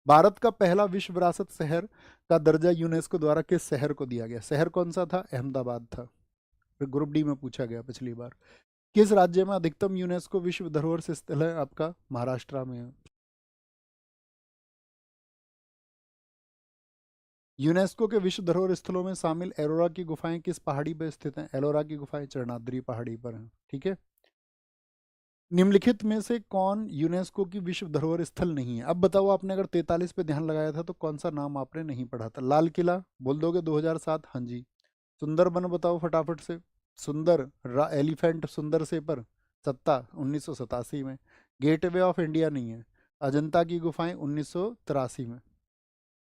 भारत का पहला विश्व विरासत शहर का दर्जा यूनेस्को द्वारा किस शहर को दिया गया? शहर कौन सा था? अहमदाबाद था। फिर ग्रुप डी में पूछा गया पिछली बार। किस राज्य में अधिकतम यूनेस्को विश्व धरोहर स्थल है? आपका महाराष्ट्र में है। यूनेस्को के विश्व धरोहर स्थलों में शामिल एलोरा की गुफाएं किस पहाड़ी पर स्थित हैं? एलोरा की गुफाएं चरणाद्री पहाड़ी पर हैं। ठीक है। निम्नलिखित में से कौन यूनेस्को की विश्व धरोहर स्थल नहीं है? अब बताओ, आपने अगर 43 पे ध्यान लगाया था तो कौन सा नाम आपने नहीं पढ़ा था? लाल किला बोल दोगे 2007? हाँ जी। सुंदरबन बताओ फटाफट से। सुंदर एलिफेंट सुंदर से पर सत्ता 1987 में। गेटवे ऑफ इंडिया नहीं है। अजंता की गुफाएं 1983 में।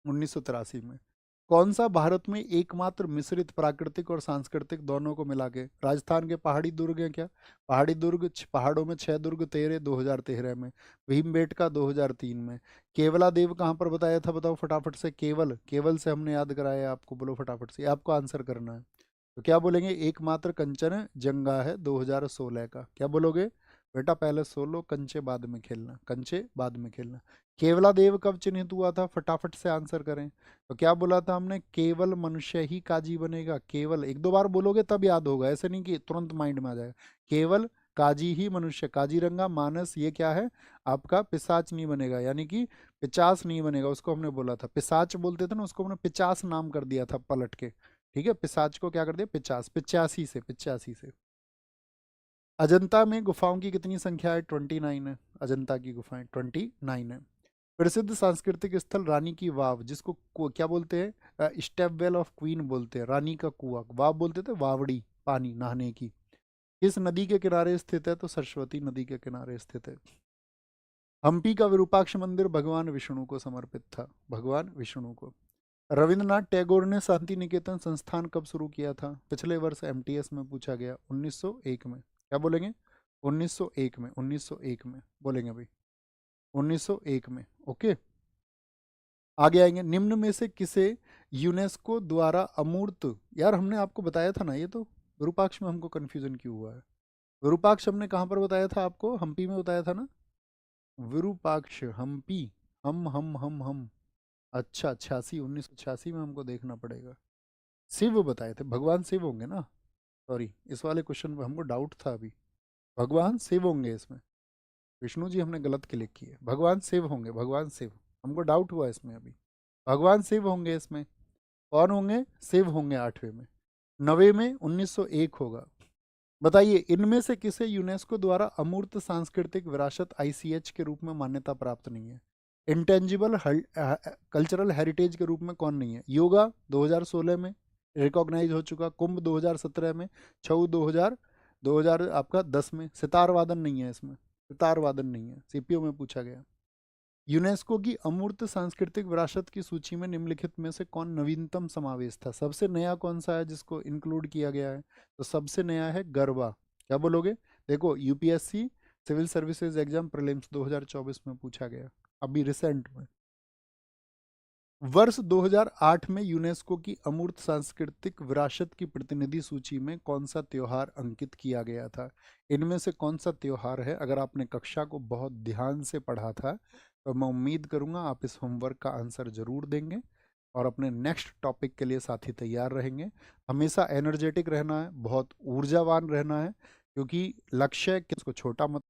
1983 में। कौन सा भारत में एकमात्र मिश्रित प्राकृतिक और सांस्कृतिक दोनों को मिला के? राजस्थान के पहाड़ी दुर्ग हैं क्या? पहाड़ी दुर्ग पहाड़ों में 6 दुर्ग तेरे 2013 में। भीमबेटका 2003 में। केवला देव कहाँ पर बताया था? बताओ फटाफट से। केवल केवल से हमने याद कराया आपको, बोलो फटाफट से, आपको आंसर करना है। तो क्या बोलेंगे? एकमात्र कंचन जंगा है 2016 का। क्या बोलोगे? बेटा पहले सोलो, कंचे बाद में खेलना, कंचे बाद में खेलना। केवला देव कब चिन्हित हुआ था? फटाफट से आंसर करें। तो क्या बोला था हमने? केवल मनुष्य ही काजी बनेगा। केवल एक दो बार बोलोगे तब याद होगा, ऐसे नहीं कि तुरंत माइंड में आ जाएगा। केवल काजी ही मनुष्य, काजीरंगा मानस, ये क्या है आपका? पिशाच नहीं बनेगा, यानी कि पिचास नहीं बनेगा, उसको हमने बोला था। पिशाच बोलते थे ना, उसको हमने पिचास नाम कर दिया था पलट के। ठीक है, पिशाच को क्या कर दिया? पिचास, 85 से, 85 से। अजंता में गुफाओं की कितनी संख्या है? 29 है। अजंता की गुफाएं 29 है। प्रसिद्ध सांस्कृतिक स्थल रानी की वाव, जिसको क्या बोलते हैं? स्टेप वेल ऑफ क्वीन बोलते हैं। रानी का कुआं, वाव बोलते थे वावड़ी, पानी नहाने की। किस नदी के किनारे स्थित है? तो सरस्वती नदी के किनारे स्थित है। हम्पी का विरूपाक्ष मंदिर भगवान विष्णु को समर्पित था। भगवान विष्णु को। रविंद्रनाथ टैगोर ने शांति निकेतन संस्थान कब शुरू किया था? पिछले वर्ष एमटीएस में पूछा गया, 1901 में। क्या बोलेंगे? 1901 में। 1901 में बोलेंगे भाई, 1901 में। ओके, आगे आएंगे। निम्न में से किसे यूनेस्को द्वारा अमूर्त, यार हमने आपको बताया था ना ये तो। विरूपाक्ष में हमको कंफ्यूजन क्यों हुआ है? विरूपाक्ष हमने कहाँ पर बताया था आपको? हम्पी में बताया था ना। विरूपाक्ष हम्पी। हम अच्छा, 86, 1986 में हमको देखना पड़ेगा। शिव बताए थे, भगवान शिव होंगे ना। सॉरी, इस वाले क्वेश्चन में हमको डाउट था अभी। भगवान शिव होंगे इसमें। विष्णु जी हमने गलत क्लिक किए, भगवान शिव होंगे, भगवान शिव। हमको डाउट हुआ इसमें अभी। भगवान शिव होंगे इसमें। कौन होंगे? शिव होंगे 8वें में। 9वें में 1901 होगा। बताइए, इनमें से किसे यूनेस्को द्वारा अमूर्त सांस्कृतिक विरासत आईसीएच के रूप में मान्यता प्राप्त नहीं है? इंटेंजिबल कल्चरल हेरिटेज के रूप में कौन नहीं है? योगा 2016 में रिकॉग्नाइज हो चुका। कुंभ 2017 में। छऊ 2000 आपका 10 में। सितार वादन नहीं है इसमें। सितार वादन नहीं है, सीपीओ में पूछा गया। यूनेस्को की अमूर्त सांस्कृतिक विरासत की सूची में निम्नलिखित में से कौन नवीनतम समावेश था? सबसे नया कौन सा है जिसको इंक्लूड किया गया है? तो सबसे नया है गरबा। क्या बोलोगे? देखो, UPSC civil services exam prelims 2024 में पूछा गया, अभी रिसेंट में। वर्ष 2008 में यूनेस्को की अमूर्त सांस्कृतिक विरासत की प्रतिनिधि सूची में कौन सा त्योहार अंकित किया गया था? इनमें से कौन सा त्योहार है? अगर आपने कक्षा को बहुत ध्यान से पढ़ा था तो मैं उम्मीद करूंगा आप इस होमवर्क का आंसर जरूर देंगे और अपने नेक्स्ट टॉपिक के लिए साथी तैयार रहेंगे। हमेशा एनर्जेटिक रहना है, बहुत ऊर्जावान रहना है, क्योंकि लक्ष्य किसको छोटा मत